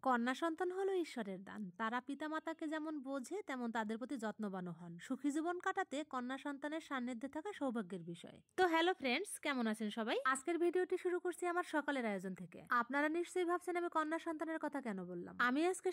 কন্যা সন্তান হলো ঈশ্বরের দান। তারা পিতামাতাকে যেমন বোঝে তেমন তাদের প্রতি যত্নবানও হন। সুখী জীবন কাটাতে কন্যা সন্তানের সান্নিধ্যে থাকা সৌভাগ্যের বিষয়। তো হ্যালো ফ্রেন্ডস, কেমন আছেন সবাই? আজকের ভিডিওটি শুরু করছি আমার সকালের আয়োজন থেকে। আপনারা নিশ্চয়ই ভাবছেন আমি কন্যা সন্তানের কথা কেন বললাম। আমি আজকে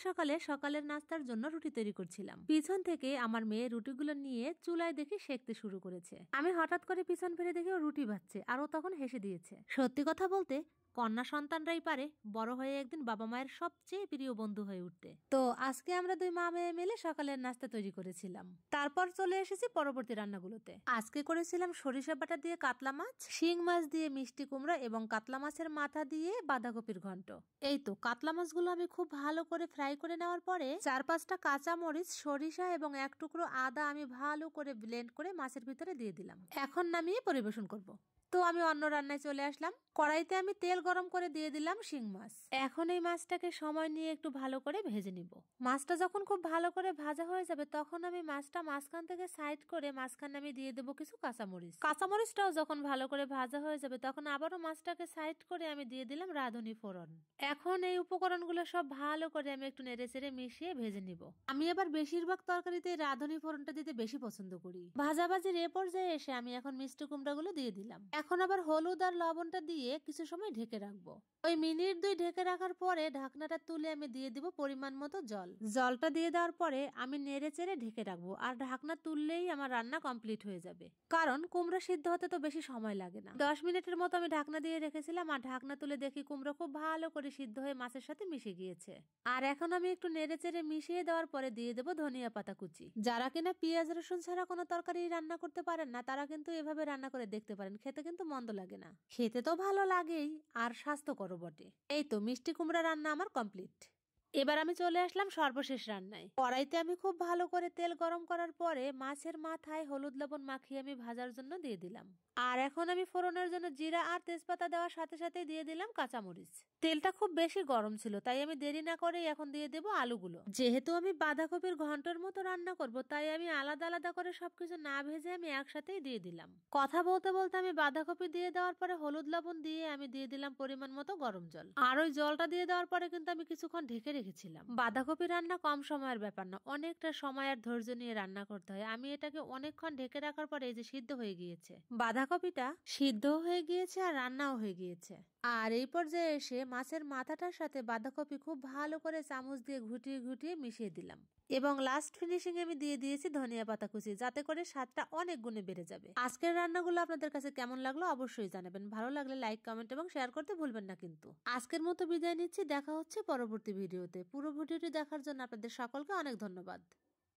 সকালের নাস্তার জন্য রুটি তৈরি করছিলাম। পিছন থেকে আমার মেয়ে রুটিগুলো নিয়ে চুলায় দেখে সেঁকতে শুরু করেছে। আমি হঠাৎ করে পিছন ফিরে দেখে ও রুটি ভাজছে আর ও তখন হেসে দিয়েছে। সত্যি কথা বলতে কন্যা সন্তানরাই পারে বড় হয়ে একদিন বাবা মায়ের সবচেয়ে প্রিয় বন্ধু হয়ে উঠতে। তো আজকে আমরা দুই মা মেয়ে মিলে সকালের নাস্তা তৈরি করেছিলাম। তারপর চলে এসেছি পরবর্তী রান্নাগুলোতে। আজকে করেছিলাম সরিষা বাটা দিয়ে কাতলা মাছ, শিং মাছ দিয়ে মিষ্টি কুমড়া এবং কাতলা মাছের মাথা দিয়ে বাঁধাকপির ঘন্ট। এই তো কাতলা মাছগুলো আমি খুব ভালো করে ফ্রাই করে নেওয়ার পরে 4-5টা কাঁচা মরিচ, সরিষা এবং এক টুকরো আদা আমি ভালো করে ব্লেন্ড করে মাছের ভিতরে দিয়ে দিলাম। এখন নামিয়ে পরিবেশন করব। তো আমি অন্য রান্নায় চলে আসলাম। কড়াইতে আমি তেল গরম করে দিয়ে দিলাম শিং মাছ। এখন এই মাছটাকে সময় নিয়ে একটু ভালো করে ভেজে নিব। মাছটা যখন খুব ভালো করে ভাজা হয়ে যাবে তখন আমি মাছটা মাঝখান থেকে সাইড করে মাঝখানে আমি দিয়ে দেবো কিছু কাঁচামরিচ। কাঁচামরিচটাও যখন ভালো করে ভাজা হয়ে যাবে তখন আবারও মাছটাকে সাইড করে আমি দিয়ে দিলাম রাঁধুনি ফোড়ন। এখন এই উপকরণগুলো সব ভালো করে আমি একটু নেড়েচেড়ে মিশিয়ে ভেজে নিব। আমি আবার বেশিরভাগ তরকারিতে রাঁধুনি ফোড়নটা দিতে বেশি পছন্দ করি। ভাজাভাজির এ পর্যায়ে এসে আমি এখন মিষ্টি কুমড়াগুলো দিয়ে দিলাম। এখন আবার হলুদ আর লবণটা দিয়ে কিছু সময় ঢেকে রাখবো। ওই মিনিট 2 ঢেকে রাখার পরে ঢাকনাটা তুলে আমি দিয়ে দিব পরিমাণ মতো জল। জলটা দিয়ে দেওয়ার পরে আমি নেড়ে চেড়ে ঢেকে রাখবো আর ঢাকনা তুললেই আমার রান্না কমপ্লিট হয়ে যাবে। কারণ কুমড়া সিদ্ধ হতে তো বেশি সময় লাগে না। 10 মিনিটের মতো আমি ঢাকনা দিয়ে রেখেছিলাম আর ঢাকনা তুলে দেখি কুমড়া খুব ভালো করে সিদ্ধ হয়ে মাছের সাথে মিশে গিয়েছে। আর এখন আমি একটু নেড়ে চেড়ে মিশিয়ে দেওয়ার পরে দিয়ে দেবো ধনিয়া পাতা কুচি। যারা কিনা পেঁয়াজ রসুন ছাড়া কোনো তরকারি রান্না করতে পারেন না তারা কিন্তু এভাবে রান্না করে দেখতে পারেন, খেতে কিন্তু মন্দ লাগে না। খেতে তো ভালো লাগেই আর স্বাস্থ্যকর বটে। এই তো মিষ্টি কুমড়া রান্না আমার কমপ্লিট। এবার আমি চলে আসলাম সর্বশেষ রান্নায়। কড়াইতে আমি খুব ভালো করে তেল গরম করার পরে মাছের মাথায় হলুদ লবণ মাখিয়ে আমি ভাজার জন্য দিয়ে দিলাম। আর এখন আমি ফোড়নের জন্য জিরা আর তেজপাতা দেওয়ার সাথে সাথে দিয়ে দিলাম কাঁচামরিচ। তেলটা খুব বেশি গরম ছিল তাই আমি দেরি না করে এখন দিয়ে দেবো আলুগুলো। যেহেতু আমি বাঁধাকপির ঘন্টর মতো রান্না করব তাই আমি আলাদা আলাদা করে সবকিছু না ভেজে আমি একসাথেই দিয়ে দিলাম। কথা বলতে বলতে আমি বাঁধাকপি দিয়ে দেওয়ার পরে হলুদ লবণ দিয়ে আমি দিয়ে দিলাম পরিমাণ মতো গরম জল। আর ওই জলটা দিয়ে দেওয়ার পরে কিন্তু আমি কিছুক্ষণ ঢেকে রেখেছিলাম। বাঁধাকপি রান্না কম সময়ের ব্যাপার না, অনেকটা সময় আর ধৈর্য নিয়ে রান্না করতে হয়। আমি এটাকে অনেকক্ষণ ঢেকে রাখার পরে এই যে সিদ্ধ হয়ে গিয়েছে, বাঁধাকপিটা সিদ্ধ হয়ে গিয়েছে আর রান্নাও হয়ে গিয়েছে। আর এই পর্যায়ে এসে মাছের মাথাটার সাথে বাঁধাকপি খুব ভালো করে চামচ দিয়ে ঘুটিয়ে ঘুটিয়ে মিশিয়ে দিলাম এবং লাস্ট ফিনিশিং আমি দিয়ে দিয়েছি ধনিয়া পাতা কুচি, যাতে করে স্বাদটা অনেক গুণে বেড়ে যাবে। আজকের রান্নাগুলো আপনাদের কাছে কেমন লাগলো অবশ্যই জানাবেন। ভালো লাগলে লাইক, কমেন্ট এবং শেয়ার করতে ভুলবেন না কিন্তু। আজকের মতো বিদায় নিচ্ছি, দেখা হচ্ছে পরবর্তী ভিডিওতে। পুরো ভিডিওটি দেখার জন্য আপনাদের সকলকে অনেক ধন্যবাদ।